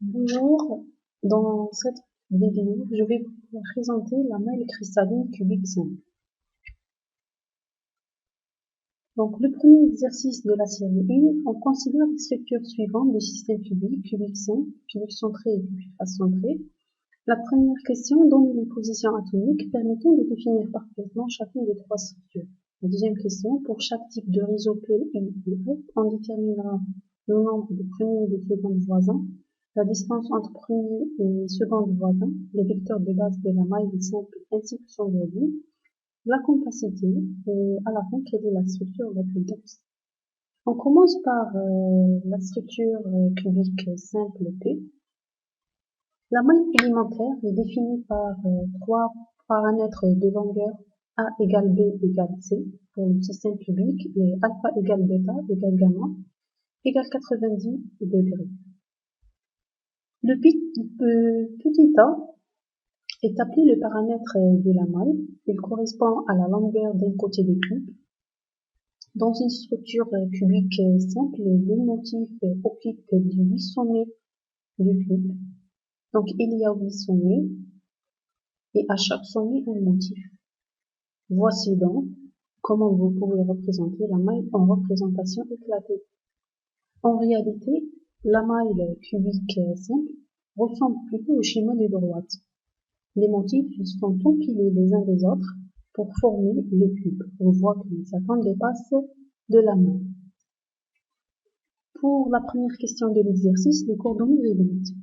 Bonjour, dans cette vidéo, je vais vous présenter la maille cristalline cubique simple. Donc, le premier exercice de la série 1, on considère les structures suivantes du système cubique, cubique simple, cubique centré et cubique face centré. La première question donne les positions atomiques permettant de définir parfaitement chacune des trois structures. La deuxième question, pour chaque type de réseau P, I et F, on déterminera le nombre de premiers et de secondes voisins, la distance entre premier et seconde voisins, les vecteurs de base de la maille simple ainsi que son volume, la compacité et à la fin quelle est la structure la plus dense. On commence par la structure cubique simple P. La maille élémentaire est définie par trois paramètres de longueur A égale B égale C pour le système cubique et alpha égale bêta égale gamma égale 90 degrés. Le petit a est appelé le paramètre de la maille. Il correspond à la longueur d'un côté du cube. Dans une structure cubique simple, le motif occupe les 8 sommets du cube. Donc il y a 8 sommets et à chaque sommet un motif. Voici donc comment vous pouvez représenter la maille en représentation éclatée. En réalité, la maille cubique simple ressemble plutôt au schéma des droites. Les motifs sont empilés les uns des autres pour former le cube. On voit que les atomes dépassent de la maille. Pour la première question de l'exercice, les coordonnées réduites.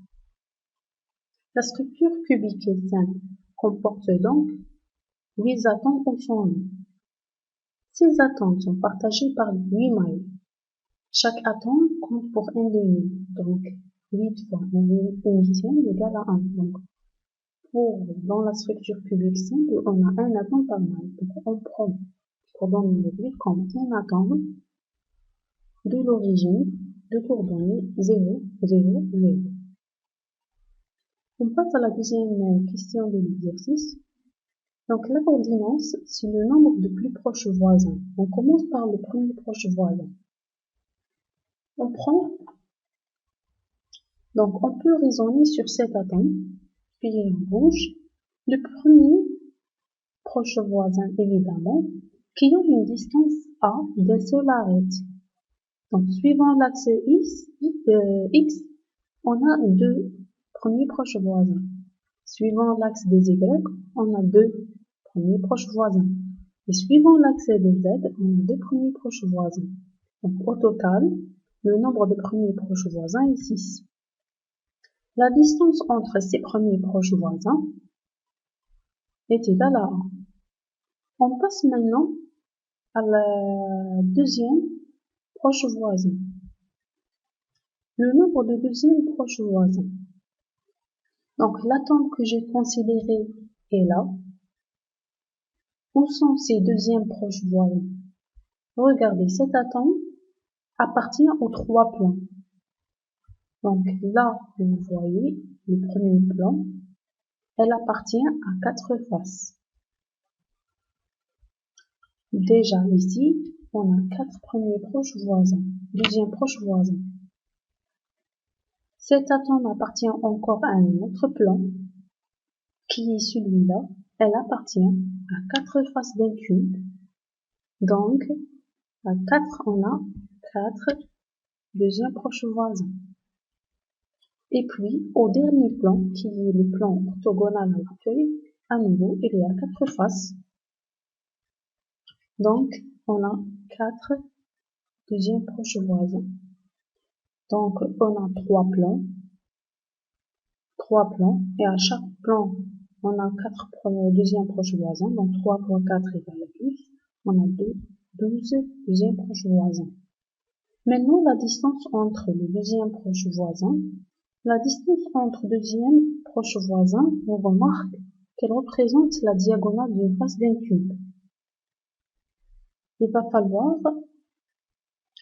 La structure cubique simple comporte donc 8 atomes au son nom. Ces atomes sont partagés par 8 mailles. Chaque atome compte pour un demi, donc 8 fois un huitième égale à 1. Donc, dans la structure cubique simple, on a un atome par maille. Donc, on prend les coordonnées réduites comme un atome de l'origine de coordonnées 0, 0, 0. On passe à la deuxième question de l'exercice. Donc, la coordinance, c'est le nombre de plus proches voisins. On commence par le premier proche voisin. On peut raisonner sur cet atome, puis en rouge, le premier proche voisin évidemment, qui ont une distance A d'un seul arête. Donc, suivant l'axe X, on a deux premiers proches voisins. Suivant l'axe des Y, on a deux premiers proches voisins. Et suivant l'axe des Z, on a deux premiers proches voisins. Donc, au total, le nombre de premiers proches voisins est 6. La distance entre ces premiers proches voisins est égale à 1. On passe maintenant à la deuxième proche voisin. Le nombre de deuxièmes proches voisins. Donc, l'atome que j'ai considéré est là. Où sont ces deuxièmes proches voisins? Regardez, cet atome appartient aux 3 plans. Donc là, vous voyez le premier plan, elle appartient à 4 faces. Déjà ici, on a 4 premiers proches voisins, deuxième proche voisin. Cet atome appartient encore à un autre plan, qui est celui-là. Elle appartient à 4 faces d'un cube. Donc, à 4, on a 4 deuxièmes proches voisins. Et puis, au dernier plan, qui est le plan orthogonal à la feuille, à nouveau, il y a 4 faces. Donc, on a 4 deuxièmes proches voisins. Donc, on a 3 plans, et à chaque plan, on a 4 deuxièmes proches voisins. Donc, 3 fois 4 égale 12. On a 12 deuxièmes proches voisins. Maintenant, la distance entre les deuxièmes proches voisins. La distance entre deuxièmes proches voisins, on remarque qu'elle représente la diagonale d'une face d'un cube. Il va falloir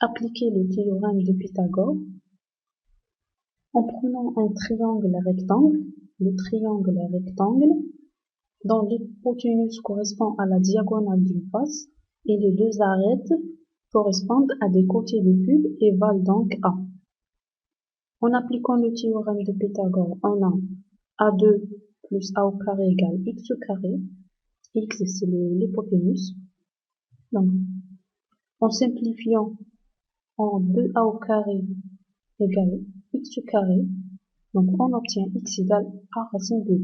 appliquer le théorème de Pythagore en prenant un triangle rectangle, le triangle rectangle, dont l'hypoténuse correspond à la diagonale d'une face et les deux arêtes correspondent à des côtés du cube et valent donc A. En appliquant le théorème de Pythagore, on a A2 plus A au carré égale X au carré. X, c'est l'hypoténuse. Donc, en simplifiant en 2A au carré égale X au carré, donc on obtient X égale A racine de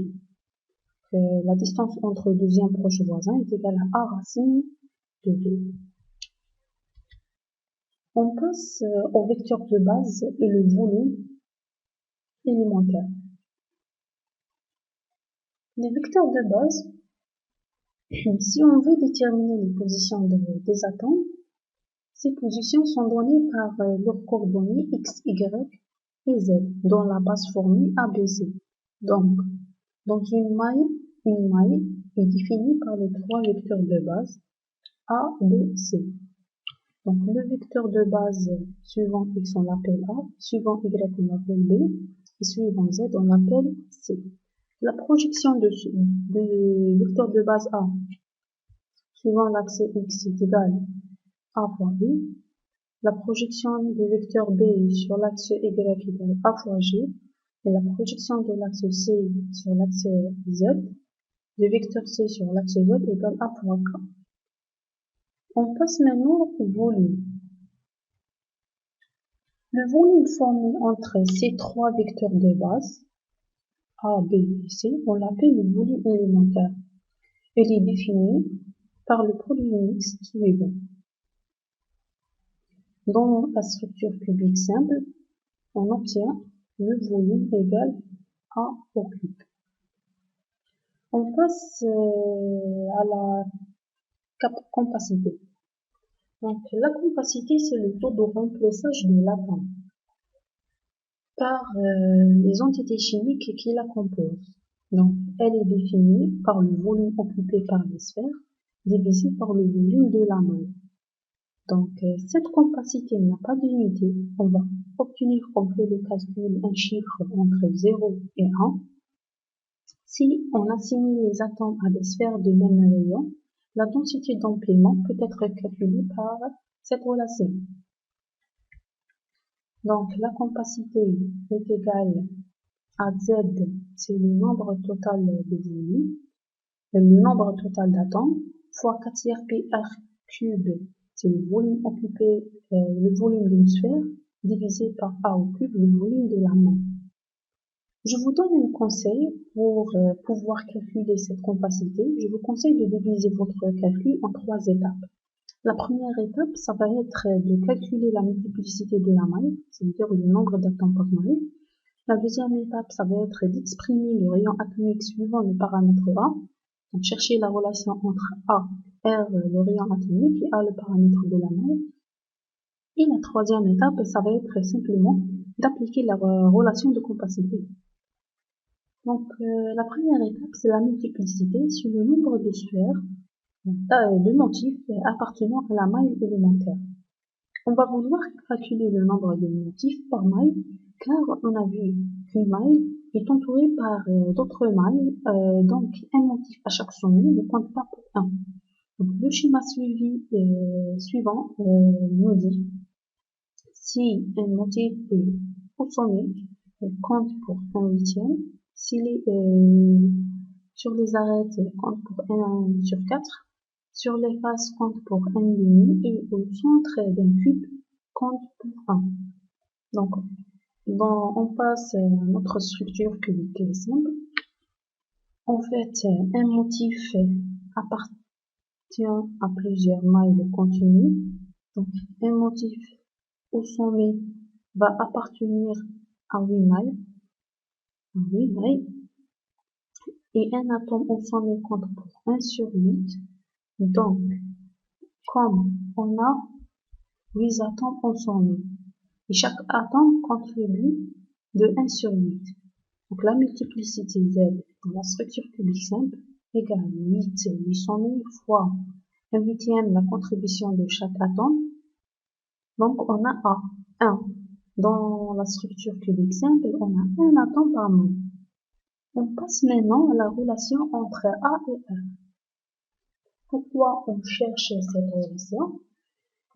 2. La distance entre le deuxième proche voisin est égale à A racine de 2. On passe au vecteur de base et le volume élémentaire. Les vecteurs de base, si on veut déterminer les positions des atomes, ces positions sont données par leurs coordonnées x, y et z dans la base formée ABC. Donc, dans une maille est définie par les trois vecteurs de base A, B, C. Donc, le vecteur de base suivant x, on l'appelle A, suivant y, on l'appelle B, et suivant z, on l'appelle C. La projection de vecteur de base A suivant l'axe x est égale A fois B. La projection du vecteur B sur l'axe y est égale A fois G. Et la projection de l'axe C sur l'axe Z, le vecteur C sur l'axe Z égale A fois K. On passe maintenant au volume. Le volume formé entre ces trois vecteurs de base, A, B et C, on l'appelle le volume élémentaire. Il est défini par le produit mixte suivant. Dans la structure cubique simple, on obtient le volume égal A au cube. On passe à la compacité. Donc, la compacité, c'est le taux de remplissage de l'atome par les entités chimiques qui la composent. Donc, elle est définie par le volume occupé par les sphères divisé par le volume de la maille. Donc, cette compacité n'a pas d'unité. On va obtenir, quand on fait le calcul, un chiffre entre 0 et 1. Si on assimile les atomes à des sphères de même rayon, la densité d'empilement peut être calculée par cette relation. Donc, la compacité est égale à Z, c'est le nombre total de volume, le nombre total d'atomes, fois 4 pi r cube, c'est le volume occupé, le volume d'une sphère, divisé par A au cube, le volume de la main. Je vous donne un conseil pour pouvoir calculer cette compacité. Je vous conseille de diviser votre calcul en 3 étapes. La première étape, ça va être de calculer la multiplicité de la maille, c'est-à-dire le nombre d'atomes par maille. La deuxième étape, ça va être d'exprimer le rayon atomique suivant le paramètre A. Donc, chercher la relation entre A, R, le rayon atomique, et A, le paramètre de la maille. Et la troisième étape, ça va être simplement d'appliquer la relation de compacité. Donc, la première étape, c'est la multiplicité sur le nombre de sphères de motifs appartenant à la maille élémentaire. On va vouloir calculer le nombre de motifs par maille, car on a vu qu'une maille est entourée par d'autres mailles, donc un motif à chaque sommet ne compte pas pour un. Donc, le schéma suivant nous dit si un motif est au sommet, il compte pour 1/8, s'il est sur les arêtes, compte pour 1/4, sur les faces, compte pour 1/2, et au centre d'un cube, compte pour 1. Donc, on passe à notre structure cubique simple. En fait, un motif appartient à plusieurs mailles continues. Donc, un motif au sommet va appartenir à 8 mailles. Et un atome au sommet compte pour 1/8. Donc, comme on a 8 atomes au sommet, et chaque atome contribue de 1/8. Donc, la multiplicité Z dans la structure cubique simple égale 8 sommets fois 1/8 la contribution de chaque atome. Donc, on a A, 1. Dans la structure cubique simple, on a un atome par maille. On passe maintenant à la relation entre A et R. Pourquoi on cherche cette relation?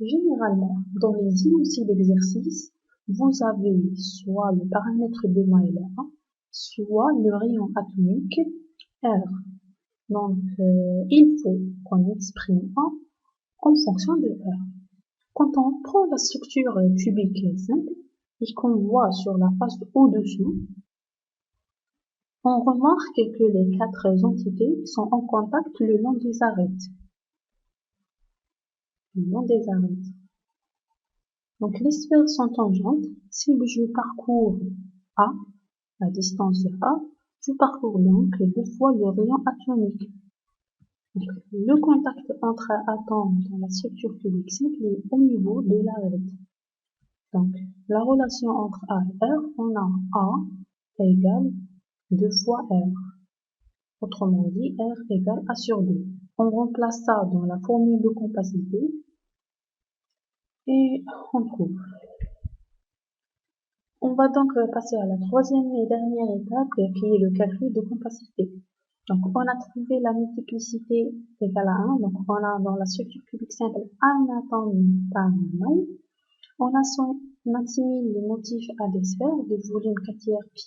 Généralement, dans les énoncés d'exercice, vous avez soit le paramètre de Euler, soit le rayon atomique R. Donc, il faut qu'on exprime A en fonction de R. Quand on prend la structure cubique simple et qu'on voit sur la face au-dessous, on remarque que les quatre entités sont en contact le long des arêtes. Donc, les sphères sont tangentes. Si je parcours A, la distance A, je parcours donc 2 fois le rayon atomique. Donc, le contact entre atomes dans la structure cubique simple est au niveau de l'arête. Donc, la relation entre A et R, on a A égale 2 fois R. Autrement dit, R égale A sur 2. On remplace ça dans la formule de compacité et on trouve. On va donc passer à la troisième et dernière étape qui est le calcul de compacité. Donc, on a trouvé la multiplicité égale à 1. Donc, on a dans la structure cubique simple un atome par normal. On assimile les motifs à des sphères de volume 4 tiers pi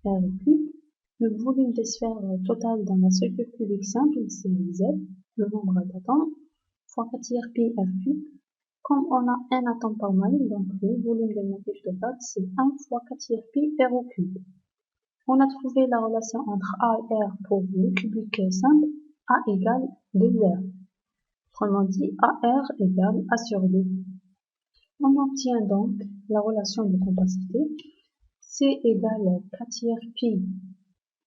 r cube. Le volume des sphères total dans la structure cubique simple, c'est Z, le nombre d'atomes, fois 4 tiers pi r cube. Comme on a un atome par moyenne, donc le volume du motif total, c'est 1 fois 4 tiers pi r au cube. On a trouvé la relation entre A et R pour le cubique simple, A égale 2R. Autrement dit, AR égale A sur 2. On obtient donc la relation de compacité, C égale 4 tiers pi,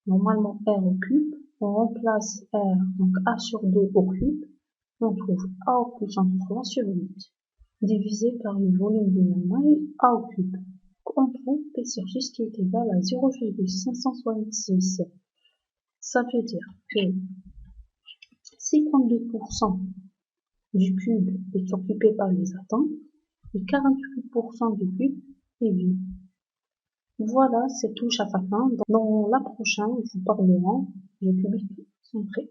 normalement R au cube. On remplace R, donc A sur 2 au cube. On trouve A au puissance 3 sur 8, divisé par le volume du normal, A au cube. On trouve P sur 6 qui est égal à 0,566. Ça veut dire que 52% du cube est occupé par les atomes et 48% du cube est vide. Voilà, c'est touche à sa fin. Dans la prochaine, nous parlerons du cubique centré.